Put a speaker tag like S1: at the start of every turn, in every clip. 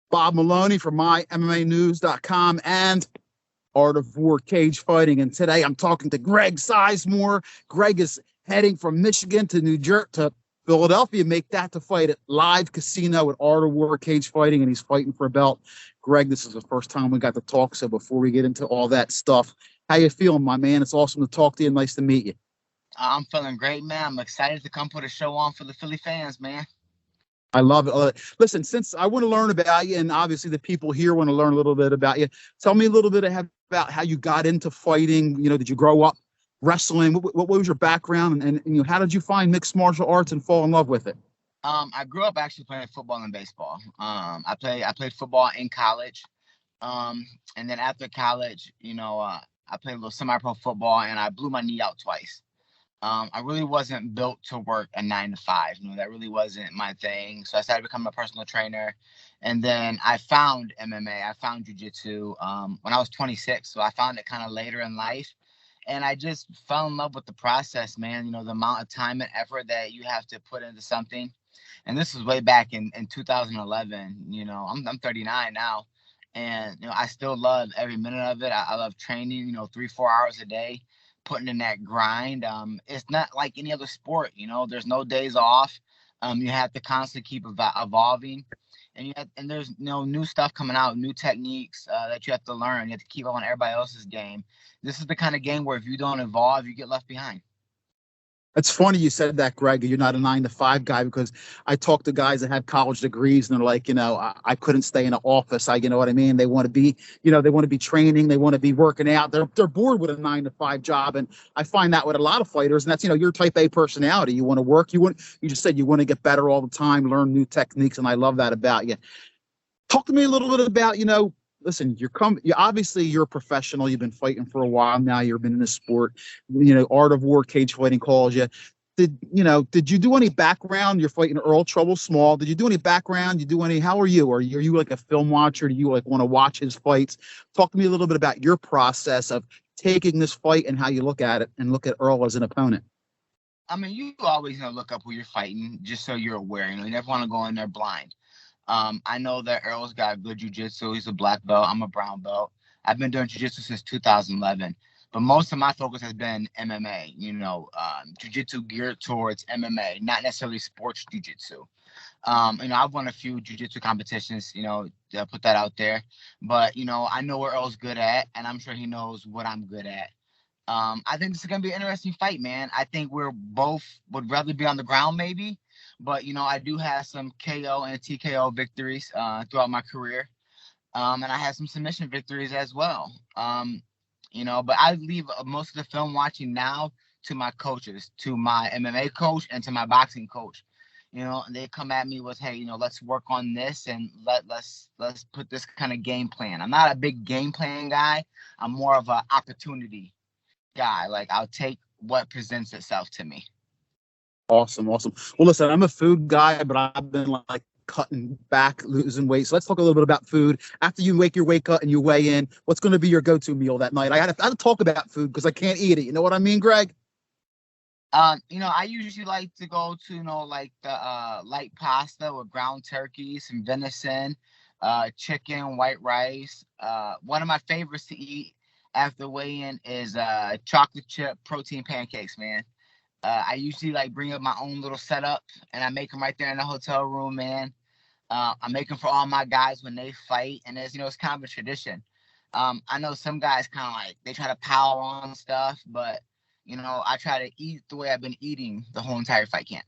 S1: Bob Maloney from MyMMAnews.com and Art of War Cage Fighting. And today I'm talking to Greg Sizemore. Greg is heading from Michigan to New Jersey to Philadelphia, make that to fight at Live Casino at Art of War Cage Fighting, and he's fighting for a belt. Greg, this is the first time we got to talk, so before we get into all that stuff, how you feeling, my man? It's awesome to talk to you. Nice to meet you.
S2: I'm feeling great, man. I'm excited to come put a show on for the Philly fans, man.
S1: I love it. Listen, since I want to learn about you, and obviously the people here want to learn a little bit about you, tell me a little bit about how you got into fighting. You know, did you grow up wrestling? What was your background, and you know, how did you find mixed martial arts and fall in love with it?
S2: I grew up actually playing football and baseball. I played football in college, and then after college, I played a little semi-pro football, and I blew my knee out twice. I really wasn't built to work a 9 to 5. That really wasn't my thing. So I started becoming a personal trainer. And then I found MMA. I found jiu-jitsu when I was 26. So I found it kind of later in life. And I just fell in love with the process, man. The amount of time and effort that you have to put into something. And this was way back in 2011. I'm 39 now. And, I still love every minute of it. I love training, 3-4 hours a day, putting in that grind. It's not like any other sport. There's no days off. You have to constantly keep evolving, and there's new stuff coming out, new techniques that you have to learn. You have to keep up on everybody else's game. This is the kind of game where if you don't evolve, you get left behind.
S1: It's funny you said that, Greg. You're not a 9 to 5 guy, because I talk to guys that have college degrees and they're like, I couldn't stay in an office. You know what I mean? They want to be, they want to be training. They want to be working out. They're bored with a 9 to 5 job. And I find that with a lot of fighters. And that's, your type A personality. You want to work. You just said you want to get better all the time, learn new techniques. And I love that about you. Talk to me a little bit about, listen, you're obviously you're a professional. You've been fighting for a while now. You've been in the sport. Art of War Cage Fighting calls you. Did you do any background? You're fighting Earl Trouble Small. Did you do any background? How are you? Are you like a film watcher? Do you like want to watch his fights? Talk to me a little bit about your process of taking this fight and how you look at it and look at Earl as an opponent.
S2: I mean, you always look up who you're fighting just so you're aware. You never want to go in there blind. I know that Earl's got good jiu-jitsu. He's a black belt. I'm a brown belt. I've been doing jiu-jitsu since 2011, but most of my focus has been MMA, jiu-jitsu geared towards MMA, not necessarily sports jiu-jitsu. I've won a few jiu-jitsu competitions, to put that out there, but, I know what Earl's good at, and I'm sure he knows what I'm good at. I think this is going to be an interesting fight, man. I think we're both would rather be on the ground maybe, but, I do have some KO and TKO victories throughout my career. And I had some submission victories as well. But I leave most of the film watching now to my coaches, to my MMA coach and to my boxing coach. They come at me with, hey, let's work on this and let's put this kind of game plan. I'm not a big game plan guy. I'm more of an opportunity guy. Like, I'll take what presents itself to me.
S1: Awesome. Well, listen, I'm a food guy, but I've been like cutting back, losing weight. So let's talk a little bit about food. After you make your weight cut and you weigh in, what's going to be your go-to meal that night? I had to talk about food because I can't eat it. You know what I mean, Greg?
S2: I usually like to go to, like the light pasta with ground turkey, some venison, chicken, white rice. One of my favorites to eat after weigh-in is chocolate chip protein pancakes, man. I usually bring up my own little setup and I make them right there in the hotel room, man. I make them for all my guys when they fight, and it's kind of a tradition. I know some guys kind of they try to pile on stuff, but I try to eat the way I've been eating the whole entire fight camp.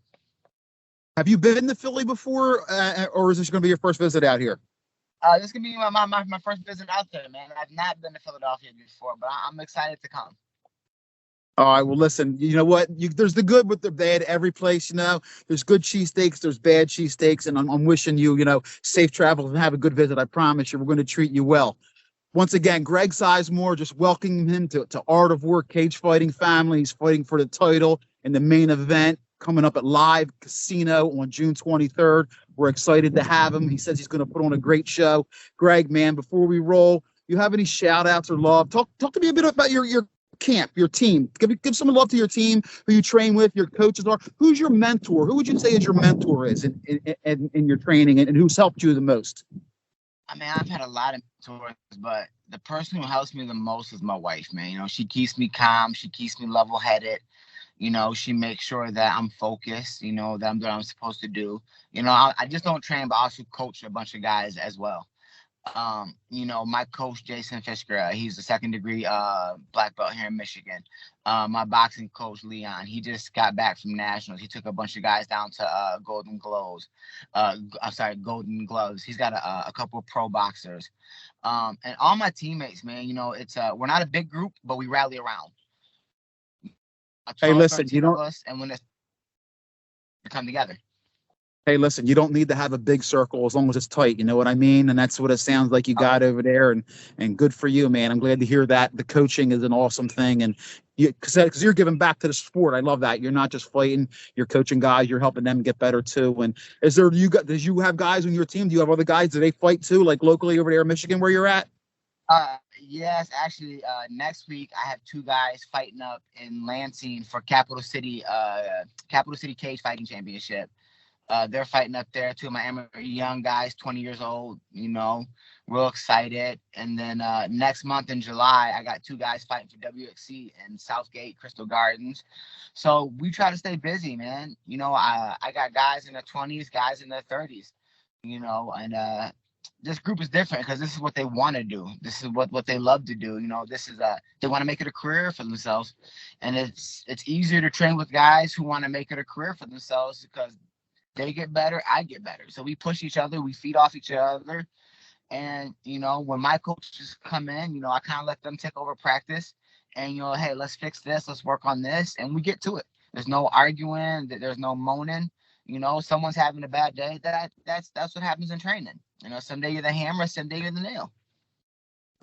S1: Have you been to Philly before, or is this going to be your first visit out here?
S2: This is going to be my first visit out there, man. I've not been to Philadelphia before, but I'm excited to come.
S1: All right. Well, listen, you know what? There's the good with the bad every place, There's good cheesesteaks, there's bad cheesesteaks, and I'm wishing you, safe travels and have a good visit. I promise you, we're going to treat you well. Once again, Greg Sizemore, just welcoming him to Art of War Cage Fighting family. He's fighting for the title in the main event coming up at Live Casino on June 23rd. We're excited to have him. He says he's going to put on a great show. Greg, man, before we roll, you have any shout outs or love? Talk to me a bit about your camp, your team. Give some love to your team, who you train with, your coaches are. Who's your mentor? Who would you say is your mentor in your training, and who's helped you the most?
S2: I mean, I've had a lot of mentors, but the person who helps me the most is my wife, man. You know, she keeps me calm. She keeps me level-headed. You know, she makes sure that I'm focused, you know, that I'm doing what I'm supposed to do. You know, I just don't train, but I also coach a bunch of guys as well. You know, my coach Jason Fisker, he's a second degree black belt here in Michigan. My boxing coach Leon, he just got back from nationals. He took a bunch of guys down to Golden Gloves. I'm sorry, Golden Gloves. He's got a couple of pro boxers. And all my teammates, man, you know, it's we're not a big group, but we rally around.
S1: Hey,
S2: 12,
S1: listen,
S2: 13 of us, and when it's we come together.
S1: hey, listen, you don't need to have a big circle as long as it's tight. You know what I mean? And that's what it sounds like you got over there. And good for you, man. I'm glad to hear that. The coaching is an awesome thing. And because you're giving back to the sport. I love that. You're not just fighting, you're coaching guys, you're helping them get better too. And does you have guys on your team? Do you have other guys? Do they fight too, like locally over there in Michigan where you're at?
S2: Yes, actually, next week I have two guys fighting up in Lansing for Capital City Cage Fighting Championship. They're fighting up there. Two of my young guys, 20 years old, you know, real excited. And then next month in July, I got two guys fighting for WXC in Southgate, Crystal Gardens. So we try to stay busy, man. You know, I got guys in their 20s, guys in their 30s, you know, and this group is different because this is what they want to do. This is what they love to do. You know, this is they want to make it a career for themselves. And it's easier to train with guys who want to make it a career for themselves because they get better, I get better. So we push each other, we feed off each other. And, you know, when my coaches come in, you know, I kind of let them take over practice and, you know, hey, let's fix this, let's work on this. And we get to it. There's no arguing, there's no moaning. You know, someone's having a bad day. That's what happens in training. You know, someday you're the hammer, someday you're the nail.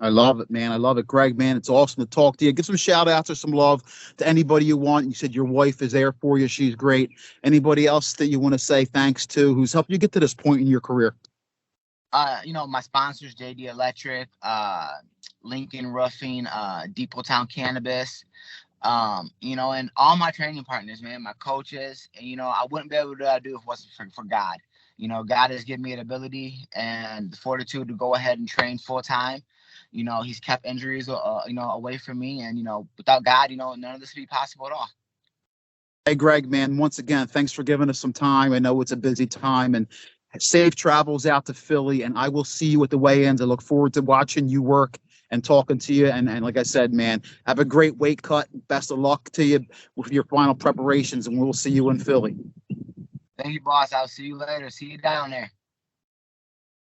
S1: I love it, man. I love it. Greg, man, it's awesome to talk to you. Give some shout outs or some love to anybody you want. You said your wife is there for you. She's great. Anybody else that you want to say thanks to who's helped you get to this point in your career?
S2: You know, my sponsors, JD Electric, Lincoln Roofing, Depot Town Cannabis, you know, and all my training partners, man, my coaches, and, you know, I wouldn't be able to do it if it wasn't for God. You know, God has given me the ability and the fortitude to go ahead and train full time. You know, he's kept injuries, you know, away from me. And, you know, without God, you know, none of this would be possible at all.
S1: Hey, Greg, man, once again, thanks for giving us some time. I know it's a busy time and safe travels out to Philly. And I will see you at the weigh-ins. I look forward to watching you work and talking to you. And like I said, man, have a great weight cut. Best of luck to you with your final preparations. And we'll see you in Philly.
S2: Thank you, boss. I'll see you later. See you down there.